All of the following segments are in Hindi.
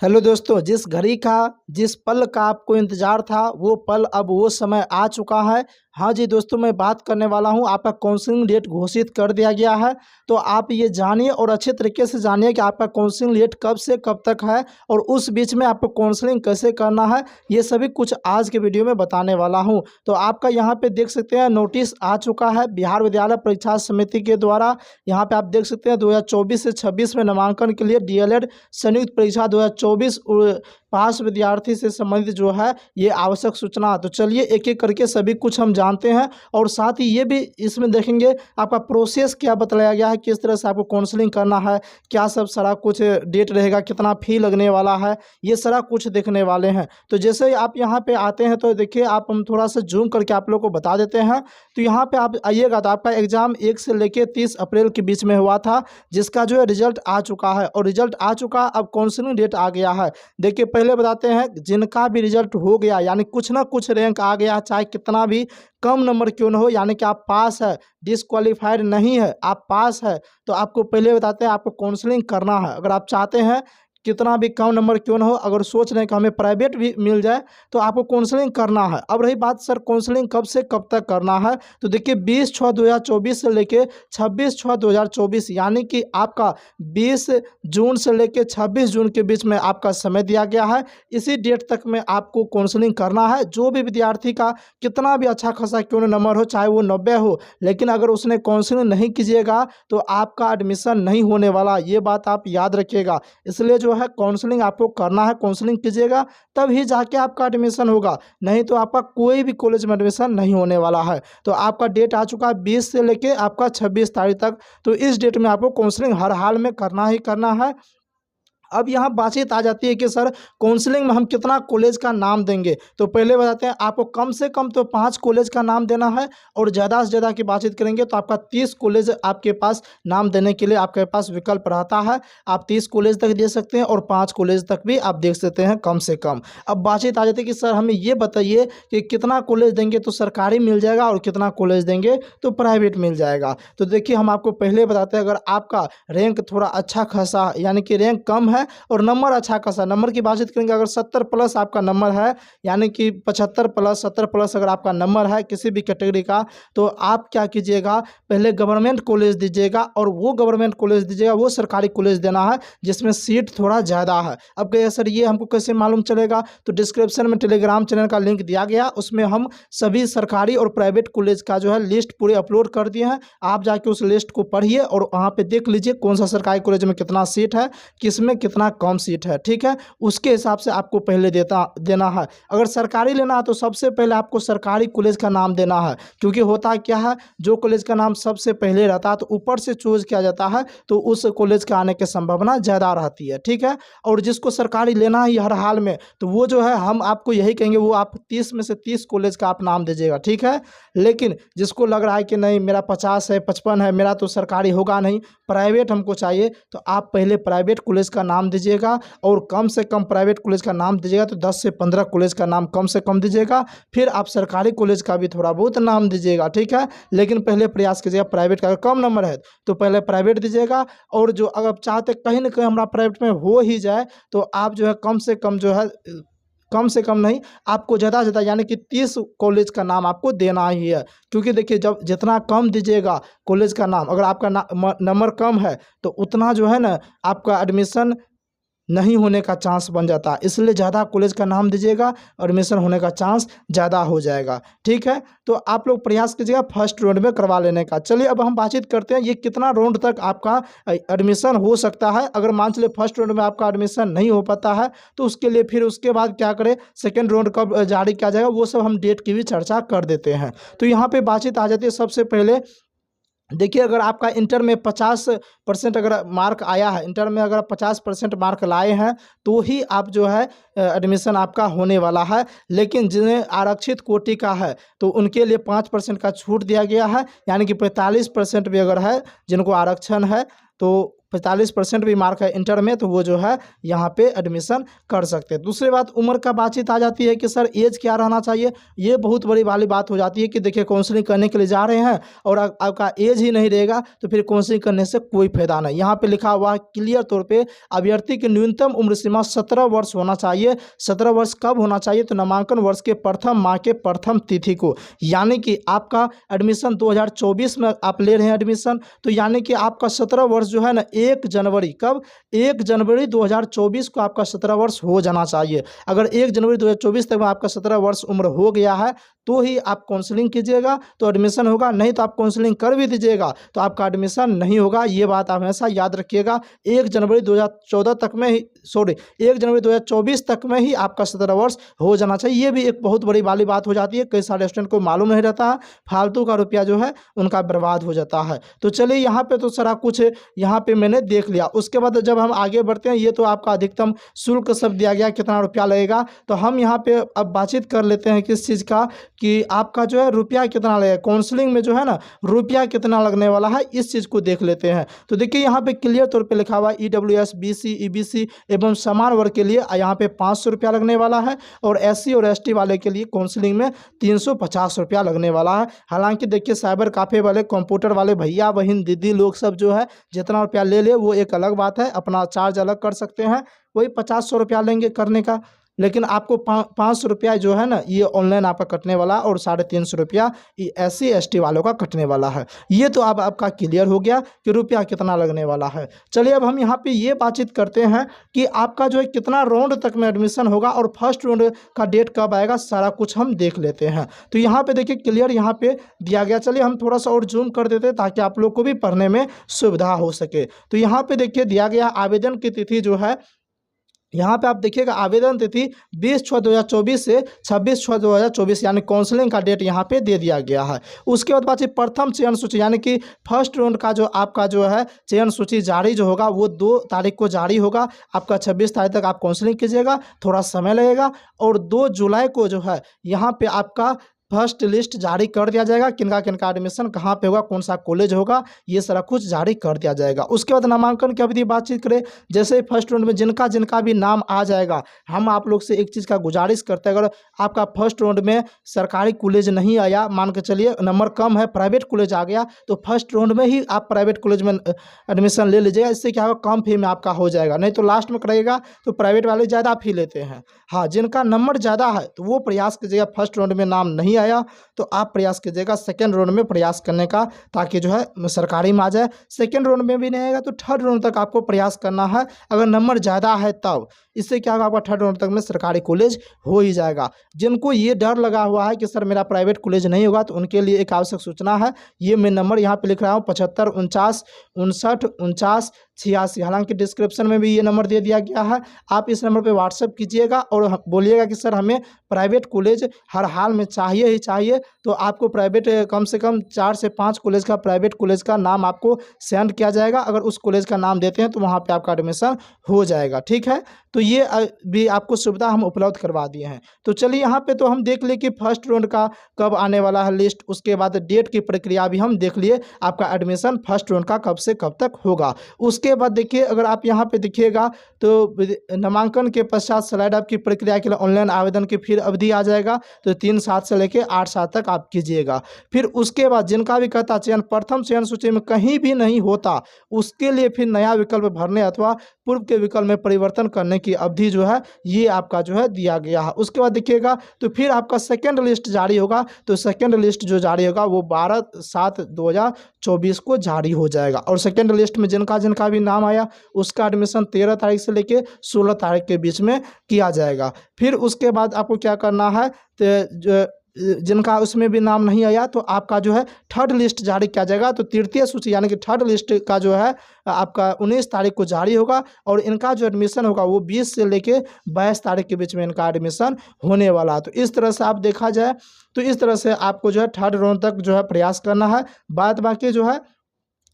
हेलो दोस्तों, जिस घड़ी का जिस पल का आपको इंतज़ार था वो पल अब वो समय आ चुका है। हाँ जी दोस्तों, मैं बात करने वाला हूँ, आपका काउंसलिंग डेट घोषित कर दिया गया है। तो आप ये जानिए और अच्छे तरीके से जानिए कि आपका काउंसलिंग डेट कब से कब तक है और उस बीच में आपको काउंसलिंग कैसे करना है, ये सभी कुछ आज के वीडियो में बताने वाला हूँ। तो आपका यहाँ पे देख सकते हैं नोटिस आ चुका है बिहार विद्यालय परीक्षा समिति के द्वारा। यहाँ पे आप देख सकते हैं 2024 से 26 में नामांकन के लिए डीएलएड संयुक्त परीक्षा 2024 पास विद्यार्थी से संबंधित जो है ये आवश्यक सूचना। तो चलिए एक एक करके सभी कुछ हम जानते हैं और साथ ही ये भी इसमें देखेंगे आपका प्रोसेस क्या बताया गया है, किस तरह से आपको काउंसलिंग करना है, क्या सब सारा कुछ डेट रहेगा, कितना फ़ी लगने वाला है, ये सारा कुछ देखने वाले हैं। तो जैसे ही आप यहाँ पे आते हैं तो देखिए आप हम थोड़ा सा जूम करके आप लोग को बता देते हैं। तो यहाँ पे आप आइएगा तो आपका एग्ज़ाम 1 से लेकर 30 अप्रैल के बीच में हुआ था, जिसका जो है रिजल्ट आ चुका है और रिजल्ट आ चुका, अब काउंसलिंग डेट आ गया है। देखिए पहले बताते हैं, जिनका भी रिजल्ट हो गया यानी कुछ ना कुछ रैंक आ गया, चाहे कितना भी कम नंबर क्यों ना हो, यानी कि आप पास है, डिसक्वालीफाइड नहीं है, आप पास है, तो आपको पहले बताते हैं आपको काउंसलिंग करना है। अगर आप चाहते हैं कितना भी कम नंबर क्यों ना हो, अगर सोच रहे हैं कि हमें प्राइवेट भी मिल जाए तो आपको काउंसलिंग करना है। अब रही बात सर काउंसलिंग कब से कब तक करना है, तो देखिए 20/6/2024 से लेके 26/6/2024 यानी कि आपका 20 जून से लेके 26 जून के बीच में आपका समय दिया गया है। इसी डेट तक में आपको काउंसलिंग करना है। जो भी विद्यार्थी का कितना भी अच्छा खासा क्यों ना नंबर हो, चाहे वो 90 हो, लेकिन अगर उसने काउंसलिंग नहीं कीजिएगा तो आपका एडमिशन नहीं होने वाला, ये बात आप याद रखिएगा। इसलिए जो है काउंसलिंग आपको करना है, काउंसलिंग कीजिएगा तब ही जाके आपका एडमिशन होगा, नहीं तो आपका कोई भी कॉलेज में एडमिशन नहीं होने वाला है। तो आपका डेट आ चुका है 20 से लेके आपका 26 तारीख तक। तो इस डेट में आपको काउंसलिंग हर हाल में करना ही करना है। अब यहाँ बातचीत आ जाती है कि सर काउंसलिंग में हम कितना कॉलेज का नाम देंगे। तो पहले बताते हैं आपको कम से कम तो 5 कॉलेज का नाम देना है और ज़्यादा से ज़्यादा की बातचीत करेंगे तो आपका 30 कॉलेज आपके पास नाम देने के लिए आपके पास विकल्प रहता है। आप 30 कॉलेज तक दे सकते हैं और 5 कॉलेज तक भी आप देख सकते हैं कम से कम। अब बातचीत आ जाती है कि सर हमें ये बताइए कि कितना कॉलेज देंगे तो सरकारी मिल जाएगा और कितना कॉलेज देंगे तो प्राइवेट मिल जाएगा। तो देखिए हम आपको पहले बताते हैं, अगर आपका रैंक थोड़ा अच्छा खासा यानी कि रैंक कम है और नंबर अच्छा खासा, नंबर की बातचीत करेंगे, अगर 70 प्लस आपका नंबर है यानी कि 75 प्लस 70 प्लस अगर आपका नंबर है किसी भी कैटेगरी का, तो आप क्या कीजिएगा, पहले गवर्नमेंट कॉलेज दीजिएगा और वो गवर्नमेंट कॉलेज दीजिएगा, वो सरकारी कॉलेज देना है जिसमें सीट थोड़ा ज़्यादा है। अब कहिए सर ये हमको कैसे मालूम चलेगा, तो डिस्क्रिप्शन में टेलीग्राम चैनल का लिंक दिया गया, उसमें हम सभी सरकारी और प्राइवेट कॉलेज का जो है लिस्ट पूरे अपलोड कर दिए हैं। आप जाके उस लिस्ट को पढ़िए और वहाँ पे देख लीजिए कौन सा सरकारी कॉलेज में कितना सीट है, किसमें कितना कम सीट है, ठीक है, उसके हिसाब से आपको पहले देना है। अगर सरकारी लेना है तो सबसे पहले आपको सरकारी कॉलेज का नाम देना है, क्योंकि होता क्या है, जो कॉलेज का नाम सबसे पहले रहता है तो ऊपर से चूज किया जाता है, तो उस कॉलेज के आने की संभावना ज़्यादा रहती है, ठीक है। और जिसको सरकारी लेना है हर हाल में, तो वो जो है हम आपको यही कहेंगे, वो आप 30 में से 30 कॉलेज का आप नाम दीजिएगा, ठीक है। लेकिन जिसको लग रहा है कि नहीं मेरा 50 है 55 है, मेरा तो सरकारी होगा नहीं, प्राइवेट हमको चाहिए, तो आप पहले प्राइवेट कॉलेज का नाम दीजिएगा और कम से कम प्राइवेट कॉलेज का नाम दीजिएगा तो 10 से 15 कॉलेज का नाम कम से कम दीजिएगा, फिर आप सरकारी कॉलेज का भी थोड़ा बहुत नाम दीजिएगा, ठीक है। लेकिन पहले प्रयास कीजिएगा प्राइवेट का, अगर कम नंबर है तो पहले प्राइवेट दीजिएगा, और जो अगर चाहते कहीं ना कहीं हमारा प्राइवेट में हो ही जाए तो आप जो है कम से कम जो है, कम से कम नहीं, आपको ज़्यादा से ज़्यादा यानी कि 30 कॉलेज का नाम आपको देना ही है। क्योंकि देखिए जब जितना कम दीजिएगा कॉलेज का नाम, अगर आपका नंबर कम है तो उतना जो है ना आपका एडमिशन नहीं होने का चांस बन जाता है, इसलिए ज़्यादा कॉलेज का नाम दीजिएगा और एडमिशन होने का चांस ज़्यादा हो जाएगा, ठीक है। तो आप लोग प्रयास कीजिएगा फर्स्ट राउंड में करवा लेने का। चलिए अब हम बातचीत करते हैं ये कितना राउंड तक आपका एडमिशन हो सकता है। अगर मान चलिए फर्स्ट राउंड में आपका एडमिशन नहीं हो पाता है तो उसके लिए फिर उसके बाद क्या करें, सेकेंड राउंड कब जारी किया जाएगा, वो सब हम डेट की भी चर्चा कर देते हैं। तो यहाँ पर बातचीत आ जाती है, सबसे पहले देखिए अगर आपका इंटर में 50% अगर मार्क आया है, इंटर में अगर 50% मार्क लाए हैं तो ही आप जो है एडमिशन आपका होने वाला है। लेकिन जिन्हें आरक्षित कोटि का है तो उनके लिए 5% का छूट दिया गया है, यानी कि 45% भी अगर है जिनको आरक्षण है तो 45% भी मार्क है इंटर में तो वो जो है यहाँ पे एडमिशन कर सकते हैं। दूसरी बात उम्र का बातचीत आ जाती है कि सर एज क्या रहना चाहिए। ये बहुत बड़ी वाली बात हो जाती है कि देखिए काउंसलिंग करने के लिए जा रहे हैं और आपका एज ही नहीं रहेगा तो फिर काउंसलिंग करने से कोई फायदा नहीं। यहाँ पे लिखा हुआ है क्लियर तौर पे अभ्यर्थी की न्यूनतम उम्र सीमा 17 वर्ष होना चाहिए। 17 वर्ष कब होना चाहिए तो नामांकन वर्ष के प्रथम माह के प्रथम तिथि को, यानी कि आपका एडमिशन 2024 में आप ले रहे हैं एडमिशन तो यानी कि आपका 17 वर्ष जो है ना 1 जनवरी कब 1 जनवरी 2024 को आपका 17 वर्ष हो जाना चाहिए। अगर 1 जनवरी 2024 तक में आपका 17 वर्ष उम्र हो गया है तो ही आप काउंसलिंग कीजिएगा तो एडमिशन होगा, नहीं तो आप काउंसलिंग कर भी दीजिएगा तो आपका एडमिशन नहीं होगा। ये बात आप हमेशा याद रखिएगा। 1 जनवरी 2014 तक में ही 1 जनवरी 2024 तक में ही आपका 17 वर्ष हो जाना चाहिए। ये भी एक बहुत बड़ी वाली बात हो जाती है, कई सारे स्टूडेंट को मालूम नहीं रहता है, फालतू का रुपया जो है उनका बर्बाद हो जाता है। तो चलिए यहाँ पे तो सारा कुछ यहाँ पे मैंने देख लिया। उसके बाद जब हम आगे बढ़ते हैं ये तो आपका अधिकतम शुल्क सब दिया गया कितना रुपया लगेगा, तो हम यहाँ पे अब बातचीत कर लेते हैं किस चीज़ का कि आपका जो है रुपया कितना लगेगा काउंसलिंग में जो है ना रुपया कितना लगने वाला है इस चीज़ को देख लेते हैं। तो देखिए यहाँ पे क्लियर तौर पे लिखा हुआ है EWS BC EBC एवं समान वर्ग के लिए यहाँ पे 500 रुपया लगने वाला है और SC और ST वाले के लिए काउंसलिंग में 350 रुपया लगने वाला है। हालांकि देखिए साइबर काफ़े वाले कंप्यूटर वाले भैया बहन दीदी लोग सब जो है जितना रुपया ले वो एक अलग बात है, अपना चार्ज अलग कर सकते हैं, वही 50-100 रुपया लेंगे करने का, लेकिन आपको 500 रुपया जो है ना ये ऑनलाइन आपका कटने वाला और 350 रुपया ये SC ST वालों का कटने वाला है। ये तो अब आपका क्लियर हो गया कि रुपया कितना लगने वाला है। चलिए अब हम यहाँ पे ये बातचीत करते हैं कि आपका जो है कितना राउंड तक में एडमिशन होगा और फर्स्ट राउंड का डेट कब आएगा, सारा कुछ हम देख लेते हैं। तो यहाँ पे देखिए क्लियर यहाँ पे दिया गया। चलिए हम थोड़ा सा और जूम कर देते हैं ताकि आप लोग को भी पढ़ने में सुविधा हो सके। तो यहाँ पे देखिए दिया गया आवेदन की तिथि जो है, यहाँ पे आप देखिएगा आवेदन तिथि 20/6/2024 से 26/6/2024 यानी काउंसलिंग का डेट यहाँ पे दे दिया गया है। उसके बाद बात प्रथम चयन सूची यानी कि फर्स्ट राउंड का जो आपका जो है चयन सूची जारी जो होगा वो 2 तारीख को जारी होगा। आपका 26 तारीख तक आप काउंसलिंग कीजिएगा, थोड़ा समय लगेगा और 2 जुलाई को जो है यहाँ पे आपका फर्स्ट लिस्ट जारी कर दिया जाएगा, किनका किनका एडमिशन कहाँ पे होगा, कौन सा कॉलेज होगा, ये सारा कुछ जारी कर दिया जाएगा। उसके बाद नामांकन की अवधि बातचीत करें, जैसे ही फर्स्ट राउंड में जिनका जिनका भी नाम आ जाएगा, हम आप लोग से एक चीज़ का गुजारिश करते हैं, अगर आपका फर्स्ट राउंड में सरकारी कॉलेज नहीं आया, मान के चलिए नंबर कम है, प्राइवेट कॉलेज आ गया, तो फर्स्ट राउंड में ही आप प्राइवेट कॉलेज में एडमिशन ले लीजिएगा। इससे क्या होगा, कम फी में आपका हो जाएगा, नहीं तो लास्ट में करेगा तो प्राइवेट वाले ज़्यादा फी लेते हैं। हाँ, जिनका नंबर ज़्यादा है तो वो प्रयास कीजिएगा, फर्स्ट राउंड में नाम नहीं आया तो आप प्रयास कीजिएगा सेकेंड राउंड में प्रयास करने का, ताकि जो है सरकारी में आ जाए। सेकेंड राउंड में भी नहीं आएगा तो थर्ड राउंड तक आपको प्रयास करना है, अगर नंबर ज़्यादा है तब। इससे क्या होगा, आपका थर्ड राउंड तक में सरकारी कॉलेज हो ही जाएगा। जिनको ये डर लगा हुआ है कि सर मेरा प्राइवेट कॉलेज नहीं होगा, तो उनके लिए एक आवश्यक सूचना है, ये मैं नंबर यहाँ पे लिख रहा हूँ 75 49 59 49 86। हालांकि डिस्क्रिप्शन में भी ये नंबर दे दिया गया है, आप इस नंबर पे व्हाट्सएप कीजिएगा और बोलिएगा कि सर हमें प्राइवेट कॉलेज हर हाल में चाहिए ही चाहिए। तो आपको प्राइवेट कम से कम 4 से 5 कॉलेज का प्राइवेट कॉलेज का नाम आपको सेंड किया जाएगा। अगर उस कॉलेज का नाम देते हैं तो वहाँ पे आपका एडमिशन हो जाएगा, ठीक है। तो ये भी आपको सुविधा हम उपलब्ध करवा दिए हैं। तो चलिए यहाँ पे तो हम देख लिए कि फर्स्ट राउंड का कब आने वाला है लिस्ट, उसके बाद डेट की प्रक्रिया भी हम देख लिए, आपका एडमिशन फर्स्ट राउंड का कब से कब तक होगा। उसके बाद देखिए अगर आप यहाँ पे देखिएगा तो नामांकन के पश्चात स्लाइड आपकी प्रक्रिया के लिए ऑनलाइन आवेदन की फिर अवधि आ जाएगा, तो 3/7 से लेकर 8/7 तक आप कीजिएगा। फिर उसके बाद जिनका भी कहता चयन प्रथम चयन सूची में कहीं भी नहीं होता, उसके लिए फिर नया विकल्प भरने अथवा पूर्व के विकल्प में परिवर्तन करने की अवधि जो है ये आपका जो है दिया गया है। उसके बाद देखिएगा तो फिर आपका सेकेंड लिस्ट जारी होगा, तो सेकेंड लिस्ट जो जारी होगा वो 12/7/2024 को जारी हो जाएगा। और सेकेंड लिस्ट में जिनका जिनका भी नाम आया उसका एडमिशन 13 तारीख से लेके 16 तारीख के बीच में किया जाएगा। फिर उसके बाद आपको क्या करना है, तो जिनका उसमें भी नाम नहीं आया तो आपका जो है थर्ड लिस्ट जारी किया जाएगा। तो तृतीय सूची यानी कि थर्ड लिस्ट का जो है आपका 19 तारीख को जारी होगा और इनका जो एडमिशन होगा वो 20 से लेके 22 तारीख के बीच में इनका एडमिशन होने वाला है। तो इस तरह से आप देखा जाए तो इस तरह से आपको जो है थर्ड राउंड तक जो है प्रयास करना है। बाद बाकी जो है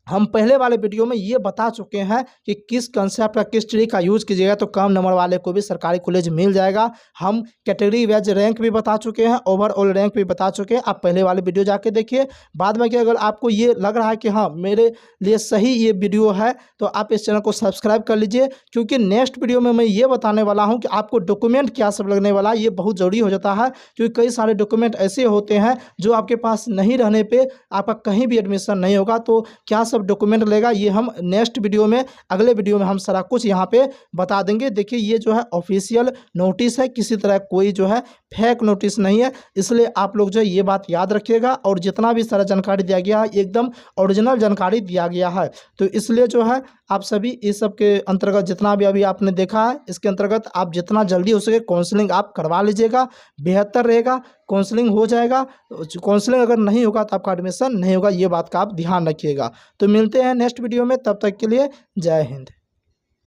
हम पहले वाले वीडियो में ये बता चुके हैं कि किस कंसेप्ट का किस ट्रिक का यूज़ कीजिएगा तो कम नंबर वाले को भी सरकारी कॉलेज मिल जाएगा। हम कैटेगरी वाइज रैंक भी बता चुके हैं, ओवरऑल रैंक भी बता चुके हैं। आप पहले वाले वीडियो जाके देखिए। बाद में कि अगर आपको ये लग रहा है कि हाँ मेरे लिए सही ये वीडियो है तो आप इस चैनल को सब्सक्राइब कर लीजिए, क्योंकि नेक्स्ट वीडियो में मैं ये बताने वाला हूँ कि आपको डॉक्यूमेंट क्या सब लगने वाला है। ये बहुत ज़रूरी हो जाता है, क्योंकि कई सारे डॉक्यूमेंट ऐसे होते हैं जो आपके पास नहीं रहने पर आपका कहीं भी एडमिशन नहीं होगा। तो क्या सब डॉक्यूमेंट लेगा ये हम नेक्स्ट वीडियो में, अगले वीडियो में हम सारा कुछ यहाँ पे बता देंगे। देखिए ये जो है ऑफिशियल नोटिस है, किसी तरह कोई जो है फेक नोटिस नहीं है, इसलिए आप लोग जो है ये बात याद रखिएगा। और जितना भी सारा जानकारी दिया गया है एकदम ओरिजिनल जानकारी दिया गया है, तो इसलिए जो है आप सभी इस सब के अंतर्गत जितना भी अभी आपने देखा है इसके अंतर्गत आप जितना जल्दी हो सके काउंसलिंग आप करवा लीजिएगा, बेहतर रहेगा। काउंसलिंग हो जाएगा, काउंसलिंग अगर नहीं होगा तो आपका एडमिशन नहीं होगा, ये बात का आप ध्यान रखिएगा। तो मिलते हैं नेक्स्ट वीडियो में, तब तक के लिए जय हिंद।